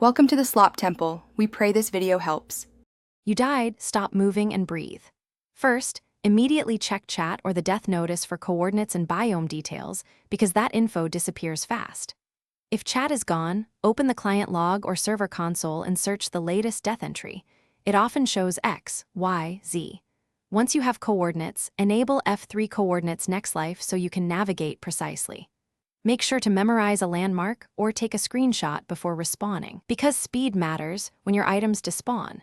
Welcome to the Slop Temple. We pray this video helps. You died, stop moving and breathe. First, immediately check chat or the death notice for coordinates and biome details because that info disappears fast. If chat is gone, open the client log or server console and search the latest death entry. It often shows X, Y, Z. Once you have coordinates, enable F3 coordinates next life so you can navigate precisely. Make sure to memorize a landmark or take a screenshot before respawning, because speed matters when your items despawn.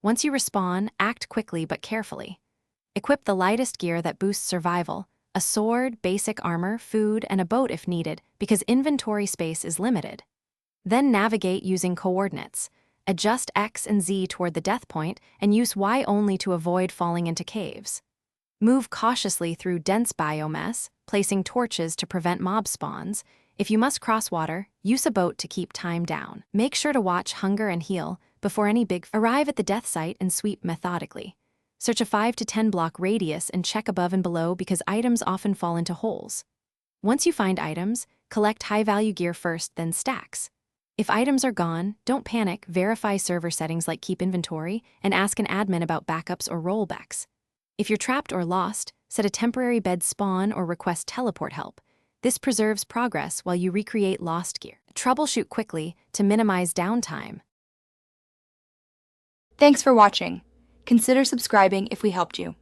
Once you respawn, act quickly but carefully. Equip the lightest gear that boosts survival, a sword, basic armor, food, and a boat if needed, because inventory space is limited. Then navigate using coordinates. Adjust X and Z toward the death point and use Y only to avoid falling into caves. Move cautiously through dense biomass, placing torches to prevent mob spawns. If you must cross water, use a boat to keep time down. Make sure to watch hunger and heal before any big arrive at the death site and sweep methodically. Search a 5 to 10 block radius and check above and below because items often fall into holes. Once you find items, collect high-value gear first, then stacks. If items are gone, don't panic, verify server settings like keep inventory, and ask an admin about backups or rollbacks. If you're trapped or lost, set a temporary bed spawn or request teleport help. This preserves progress while you recreate lost gear. Troubleshoot quickly to minimize downtime. Thanks for watching. Consider subscribing if we helped you.